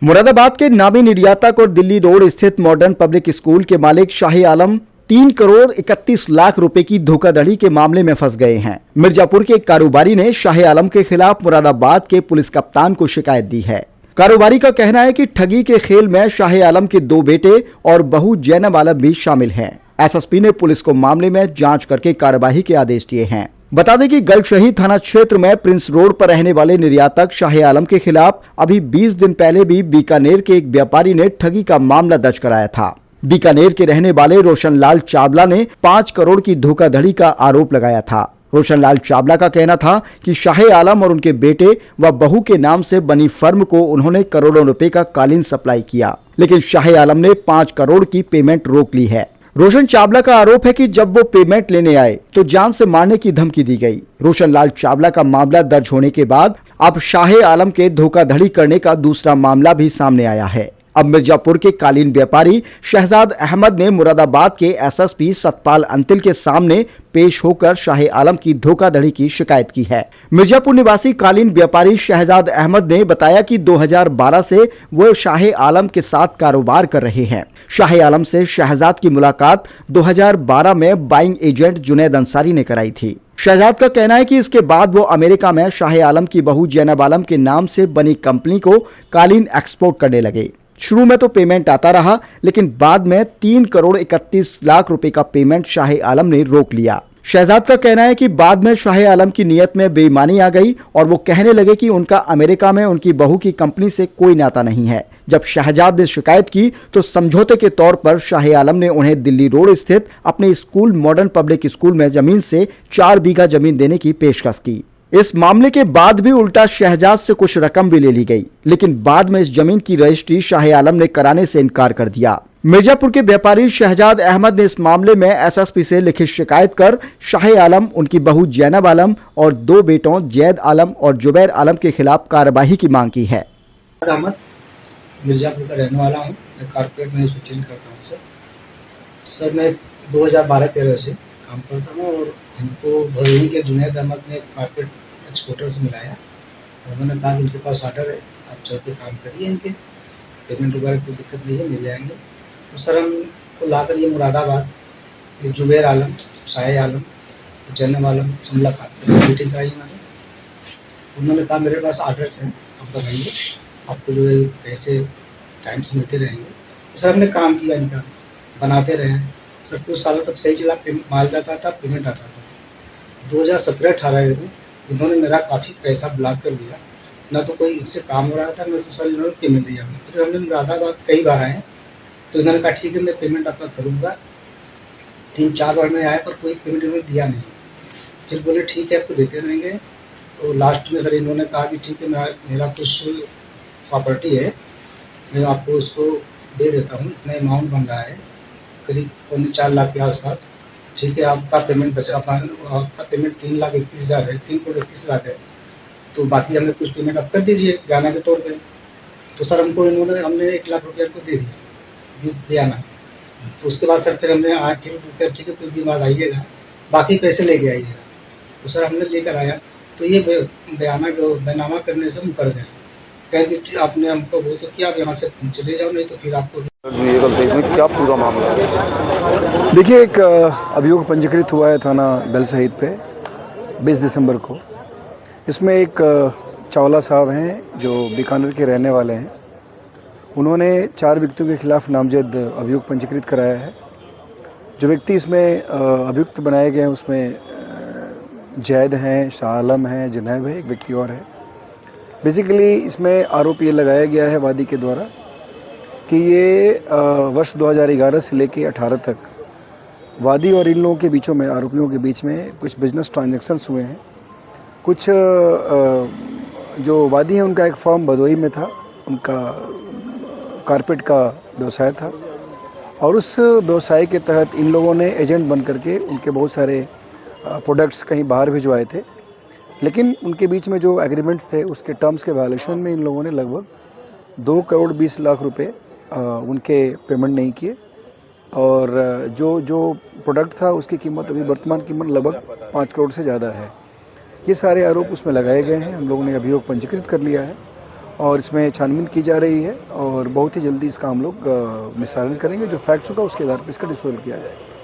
मुरादाबाद के नामी निर्यातक और दिल्ली रोड स्थित मॉडर्न पब्लिक स्कूल के मालिक शाही आलम 3 करोड़ 31 लाख रुपए की धोखाधड़ी के मामले में फंस गए हैं। मिर्जापुर के एक कारोबारी ने शाही आलम के खिलाफ मुरादाबाद के पुलिस कप्तान को शिकायत दी है। कारोबारी का कहना है कि ठगी के खेल में शाही आलम के 2 बेटे और बहू जैनब आलम भी शामिल हैं। एसएसपी ने पुलिस को मामले में जांच करके कार्यवाही के आदेश दिए हैं। बता दें कि गलशही थाना क्षेत्र में प्रिंस रोड पर रहने वाले निर्यातक शाही आलम के खिलाफ अभी 20 दिन पहले भी बीकानेर के एक व्यापारी ने ठगी का मामला दर्ज कराया था। बीकानेर के रहने वाले रोशनलाल चावला ने 5 करोड़ की धोखाधड़ी का आरोप लगाया था। रोशनलाल चावला का कहना था कि शाही आलम और उनके बेटे व बहू के नाम से बनी फर्म को उन्होंने करोड़ों रुपए का कालीन सप्लाई किया, लेकिन शाही आलम ने 5 करोड़ की पेमेंट रोक ली है। रोशन चावला का आरोप है कि जब वो पेमेंट लेने आए तो जान से मारने की धमकी दी गई। रोशनलाल चावला का मामला दर्ज होने के बाद अब शाही आलम के धोखाधड़ी करने का दूसरा मामला भी सामने आया है। अब मिर्जापुर के कालीन व्यापारी शहजाद अहमद ने मुरादाबाद के एसएसपी सतपाल अंतिल के सामने पेश होकर शाही आलम की धोखाधड़ी की शिकायत की है। मिर्जापुर निवासी कालीन व्यापारी शहजाद अहमद ने बताया कि 2012 से वो शाही आलम के साथ कारोबार कर रहे हैं। शाही आलम से शहजाद की मुलाकात 2012 में बाइंग एजेंट जुनैद अंसारी ने कराई थी। शहजाद का कहना है कि इसके बाद वो अमेरिका में शाही आलम की बहू जैनब आलम के नाम से बनी कंपनी को कालीन एक्सपोर्ट करने लगे। शुरू में तो पेमेंट आता रहा, लेकिन बाद में 3 करोड़ 31 लाख रुपए का पेमेंट शाही आलम ने रोक लिया। शहजाद का कहना है कि बाद में शाही आलम की नीयत में बेईमानी आ गई और वो कहने लगे कि उनका अमेरिका में उनकी बहू की कंपनी से कोई नाता नहीं है। जब शहजाद ने शिकायत की तो समझौते के तौर पर शाही आलम ने उन्हें दिल्ली रोड स्थित अपने स्कूल मॉडर्न पब्लिक स्कूल में जमीन से 4 बीघा जमीन देने की पेशकश की। इस मामले के बाद भी उल्टा शहजाद से कुछ रकम भी ले ली गई, लेकिन बाद में इस जमीन की रजिस्ट्री शाही आलम ने कराने से इनकार कर दिया। मिर्जापुर के व्यापारी शहजाद अहमद ने इस मामले में एसएसपी से लिखित शिकायत कर शाही आलम, उनकी बहू जैनब आलम और 2 बेटों जैद आलम और जुबैर आलम के खिलाफ कार्यवाही की मांग की है। अहमद मिर्जापुर का रहने वाला हूँ। मैं कारपोरेट मैन्युफैक्चरिंग करता हूँ। सर मैं 2012-13 से काम करता हूँ और हमको भदोही के जुनैद अहमद ने कारपेट एक्सपोर्टर से मिलाया। उन्होंने कहा कि उनके पास ऑर्डर है, आप चल के काम करिए, इनके पेमेंट वगैरह कोई दिक्कत नहीं है, मिल जाएंगे। तो सर हमको लाकर ये मुरादाबाद ये जुबैर आलम, शाही आलम, जैनब आलम से मुलाकात मीटिंग कराई उन्होंने कहा मेरे पास ऑर्डर्स हैं, आप बनाइए, आपको जो है पैसे टाइम से मिलते रहेंगे। तो सर हमने काम किया, इनका बनाते रहे। सर कुछ सालों तक सही चला, माल जाता था, पेमेंट आता था। 2017-18 में इन्होंने मेरा काफ़ी पैसा ब्लॉक कर दिया, ना तो कोई इससे काम हो रहा था, ना तो सर इन्होंने पेमेंट दिया। फिर हमने मुरादाबाद कई बार आए तो इन्होंने कहा ठीक है मैं पेमेंट आपका करूँगा। 3-4 बार में आया पर कोई पेमेंट इन्होंने दिया नहीं। फिर बोले ठीक है आपको देते रहेंगे। तो लास्ट में सर इन्होंने कहा कि ठीक है मेरा कुछ प्रॉपर्टी है, मैं आपको उसको दे देता हूँ, इतना अमाउंट बन रहा है करीब 4 लाख के आसपास। ठीक है आपका पेमेंट आपका पेमेंट 3,31,000 है, 3 करोड़ 31 लाख है, तो बाकी हमें कुछ पेमेंट आप कर दीजिए बयाना के तौर पे। तो सर हमने 1 लाख रुपये आपको दे दिया बयाना। तो उसके बाद सर फिर हमने ठीक है कुछ दिन बाद आइएगा, बाकी पैसे लेके आइएगा। तो सर हमने लेकर आया तो ये बयानामा करने से मुकर गए। कहें कि आपने हमको वो तो किया, आप यहाँ से चले जाओ, नहीं तो फिर आपको क्या पूरा मामला है? देखिए, एक अभियोग पंजीकृत हुआ है थाना बेल शहीद पे 20 दिसंबर को। इसमें एक चावला साहब हैं जो बीकानेर के रहने वाले हैं। उन्होंने 4 व्यक्तियों के खिलाफ नामजद अभियोग पंजीकृत कराया है। जो व्यक्ति इसमें अभियुक्त बनाए गए हैं उसमें जैद हैं, शाह आलम हैं, जुनैब है, एक व्यक्ति और है। बेसिकली इसमें आरोप ये लगाया गया है वादी के द्वारा कि ये वर्ष 2011 से लेके 18 तक वादी और इन लोगों के बीचों में, आरोपियों के बीच में कुछ बिजनेस ट्रांजैक्शंस हुए हैं। कुछ जो वादी हैं उनका एक फर्म भदोही में था, उनका कारपेट का व्यवसाय था और उस व्यवसाय के तहत इन लोगों ने एजेंट बन करके उनके बहुत सारे प्रोडक्ट्स कहीं बाहर भिजवाए थे। लेकिन उनके बीच में जो एग्रीमेंट्स थे उसके टर्म्स के वायलेशन में इन लोगों ने लगभग 2 करोड़ 20 लाख रुपए उनके पेमेंट नहीं किए और जो प्रोडक्ट था उसकी कीमत अभी वर्तमान कीमत लगभग 5 करोड़ से ज़्यादा है। ये सारे आरोप उसमें लगाए गए हैं। हम लोगों ने अभियोग पंजीकृत कर लिया है और इसमें छानबीन की जा रही है और बहुत ही जल्दी इसका हम लोग निस्तारण करेंगे। जो फैक्ट्स होगा उसके आधार पर इसका डिस्पोजल किया जाएगा।